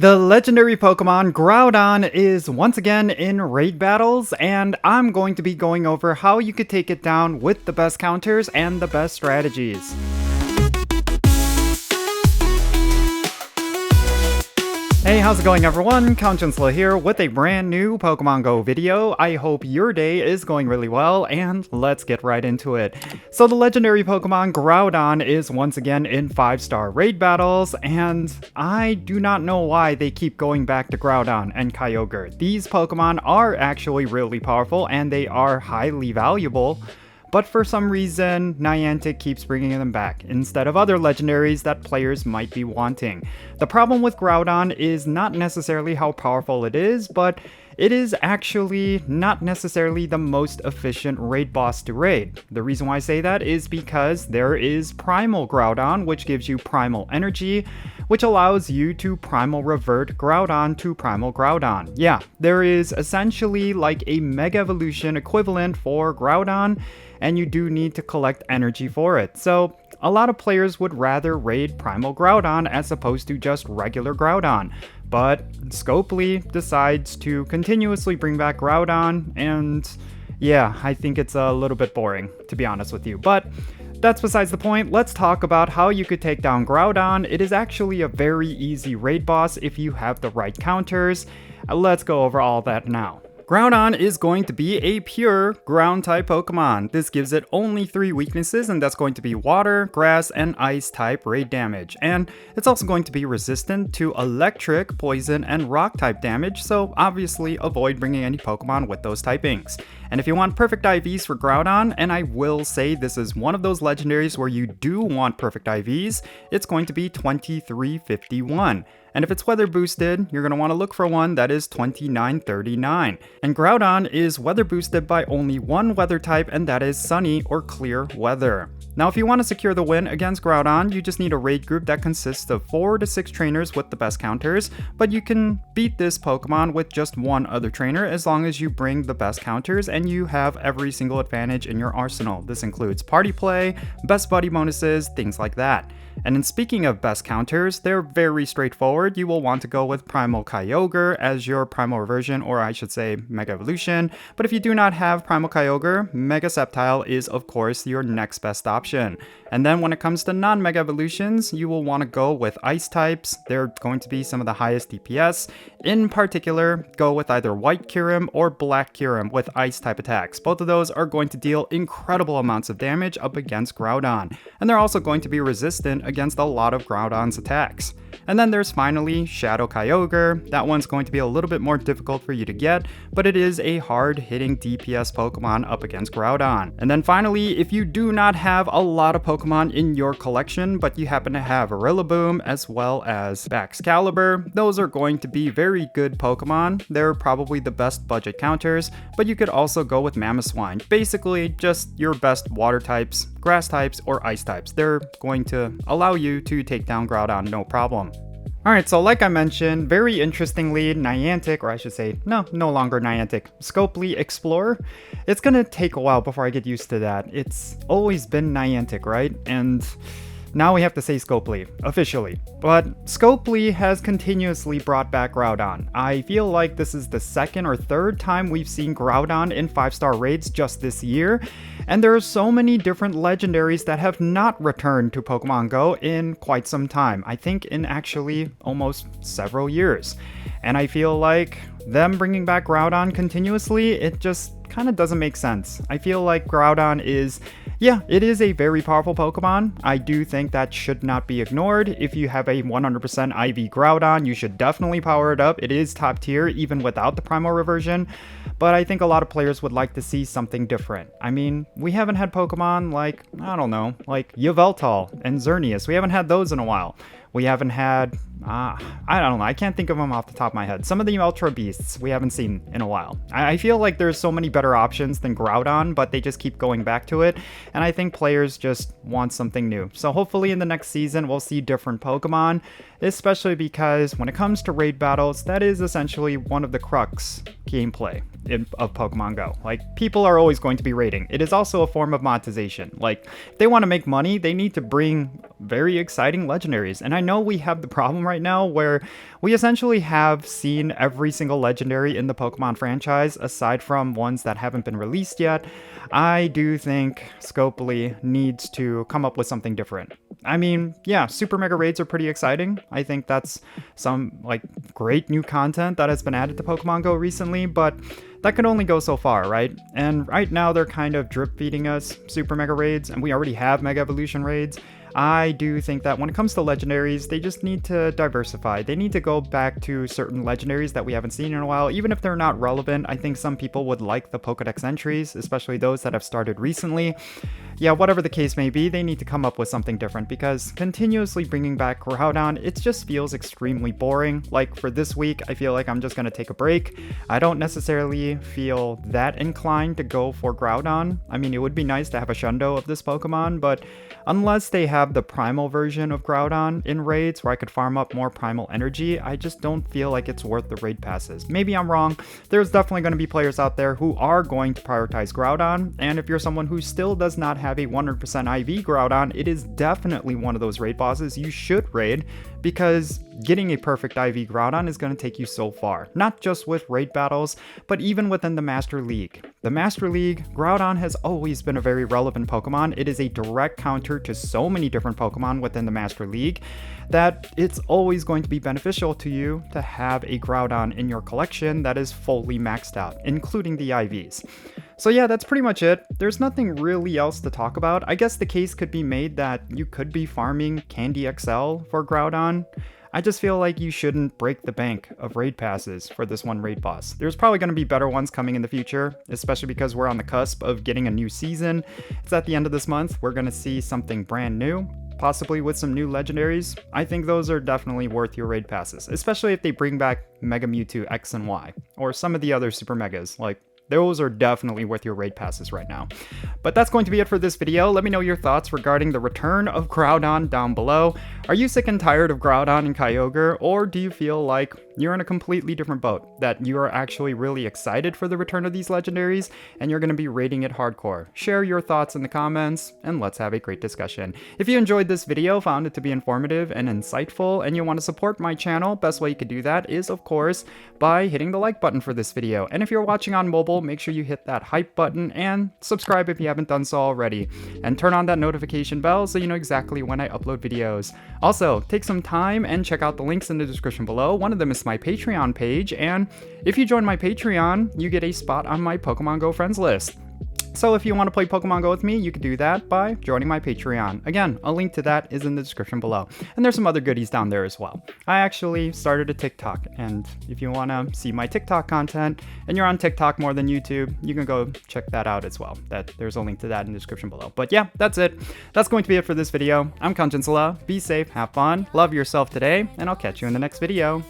The legendary Pokemon Groudon is once again in raid battles, and I'm going to be going over how you could take it down with the best counters and the best strategies. Hey, how's it going everyone? Count Jinsula here with a brand new Pokemon GO video. I hope your day is going really well, and let's get right into it. So the legendary Pokemon Groudon is once again in 5-star raid battles, and I do not know why they keep going back to Groudon and Kyogre. These Pokemon are actually really powerful, and they are highly valuable. But for some reason, Niantic keeps bringing them back, instead of other legendaries that players might be wanting. The problem with Groudon is not necessarily how powerful it is, but it is actually not necessarily the most efficient raid boss to raid. The reason why I say that is because there is Primal Groudon, which gives you Primal Energy, which allows you to Primal Revert Groudon to Primal Groudon. Yeah, there is essentially like a Mega Evolution equivalent for Groudon, and you do need to collect energy for it. So a lot of players would rather raid Primal Groudon as opposed to just regular Groudon. But Scopely decides to continuously bring back Groudon, and yeah, I think it's a little bit boring, to be honest with you. But that's besides the point. Let's talk about how you could take down Groudon. It is actually a very easy raid boss if you have the right counters. Let's go over all that now. Groudon is going to be a pure ground type Pokemon. This gives it only 3 weaknesses, and that's going to be water, grass, and ice type raid damage. And it's also going to be resistant to electric, poison, and rock type damage, so obviously avoid bringing any Pokemon with those typings. And if you want perfect IVs for Groudon, and I will say this is one of those legendaries where you do want perfect IVs, it's going to be 2351. And if it's weather boosted, you're going to want to look for one that is 2939. And Groudon is weather boosted by only one weather type, and that is sunny or clear weather. Now, if you want to secure the win against Groudon, you just need a raid group that consists of 4 to 6 trainers with the best counters, but you can beat this Pokemon with just one other trainer as long as you bring the best counters and you have every single advantage in your arsenal. This includes party play, best buddy bonuses, things like that. And in speaking of best counters, they're very straightforward. You will want to go with Primal Kyogre as your primal reversion, or I should say Mega Evolution. But if you do not have Primal Kyogre, Mega Sceptile is of course your next best option. And then when it comes to non-Mega Evolutions, you will want to go with Ice types. They're going to be some of the highest DPS. In particular, go with either White Kyurem or Black Kyurem with Ice type attacks. Both of those are going to deal incredible amounts of damage up against Groudon. And they're also going to be resistant against a lot of Groudon's attacks. And then there's finally Shadow Kyogre. That one's going to be a little bit more difficult for you to get, but it is a hard-hitting DPS Pokemon up against Groudon. And then finally, if you do not have a lot of Pokemon in your collection, but you happen to have Rillaboom as well as Baxcalibur, those are going to be very good Pokemon. They're probably the best budget counters, but you could also go with Mamoswine. Basically, just your best water types, grass types, or ice types. They're going to allow you to take down Groudon no problem. Alright, so like I mentioned, very interestingly, Niantic, or I should say, no longer Niantic, Scopely Explorer. It's gonna take a while before I get used to that. It's always been Niantic, right? And now we have to say Scopely, officially. But Scopely has continuously brought back Groudon. I feel like this is the 2nd or 3rd time we've seen Groudon in 5-star raids just this year. And there are so many different legendaries that have not returned to Pokemon GO in quite some time. I think in actually almost several years. And I feel like them bringing back Groudon continuously, it just kind of doesn't make sense. I feel like Groudon is, yeah, it is a very powerful Pokemon. I do think that should not be ignored. If you have a 100% IV Groudon, you should definitely power it up. It is top tier even without the Primal Reversion. But I think a lot of players would like to see something different. I mean, we haven't had Pokemon like, I don't know, like Yveltal and Xerneas. We haven't had those in a while. We haven't had, I don't know, I can't think of them off the top of my head. Some of the Ultra Beasts we haven't seen in a while. I feel like there's so many better options than Groudon, but they just keep going back to it. And I think players just want something new. So hopefully in the next season, we'll see different Pokemon, especially because when it comes to raid battles, that is essentially one of the crux gameplay. of Pokemon Go. Like, people are always going to be raiding. It is also a form of monetization. Like, if they want to make money, they need to bring very exciting legendaries. And I know we have the problem right now where we essentially have seen every single legendary in the Pokemon franchise, aside from ones that haven't been released yet. I do think Scopely needs to come up with something different. I mean, yeah, Super Mega Raids are pretty exciting. I think that's some, like, great new content that has been added to Pokemon Go recently, but that can only go so far, right? And right now they're kind of drip feeding us Super Mega Raids, and we already have Mega Evolution Raids. I do think that when it comes to legendaries, they just need to diversify. They need to go back to certain legendaries that we haven't seen in a while. Even if they're not relevant, I think some people would like the Pokedex entries, especially those that have started recently. Yeah, whatever the case may be, they need to come up with something different, because continuously bringing back Groudon, it just feels extremely boring. Like, for this week, I feel like I'm just going to take a break. I don't necessarily feel that inclined to go for Groudon. I mean, it would be nice to have a Shundo of this Pokemon, but unless they have the primal version of Groudon in raids where I could farm up more primal energy, I just don't feel like it's worth the raid passes. Maybe I'm wrong. There's definitely going to be players out there who are going to prioritize Groudon, and if you're someone who still does not have a 100% IV Groudon, it is definitely one of those raid bosses you should raid, because getting a perfect IV Groudon is going to take you so far. Not just with raid battles, but even within the Master League. The Master League, Groudon has always been a very relevant Pokemon. It is a direct counter to so many different Pokemon within the Master League that it's always going to be beneficial to you to have a Groudon in your collection that is fully maxed out, including the IVs. So yeah, that's pretty much it. There's nothing really else to talk about. I guess the case could be made that you could be farming Candy XL for Groudon. I just feel like you shouldn't break the bank of raid passes for this one raid boss. There's probably going to be better ones coming in the future, especially because we're on the cusp of getting a new season. It's at the end of this month. We're going to see something brand new, possibly with some new legendaries. I think those are definitely worth your raid passes, especially if they bring back Mega Mewtwo X and Y, or some of the other Super Megas. Like, those are definitely worth your raid passes right now. But that's going to be it for this video. Let me know your thoughts regarding the return of Groudon down below. Are you sick and tired of Groudon and Kyogre, or do you feel like you're in a completely different boat, that you are actually really excited for the return of these legendaries and you're going to be rating it hardcore? Share your thoughts in the comments and let's have a great discussion. If you enjoyed this video, found it to be informative and insightful, and you want to support my channel, best way you could do that is, of course, by hitting the like button for this video. And if you're watching on mobile, make sure you hit that hype button and subscribe if you haven't done so already, and turn on that notification bell so you know exactly when I upload videos. Also, take some time and check out the links in the description below. One of them is my Patreon page, and if you join my Patreon, you get a spot on my Pokemon Go friends list. So if you want to play Pokemon Go with me, you can do that by joining my Patreon. Again, a link to that is in the description below. And there's some other goodies down there as well. I actually started a TikTok, and if you want to see my TikTok content and you're on TikTok more than YouTube, you can go check that out as well. There's a link to that in the description below. But yeah, that's it. That's going to be it for this video. I'm Jinsula. Be safe, have fun, love yourself today, and I'll catch you in the next video.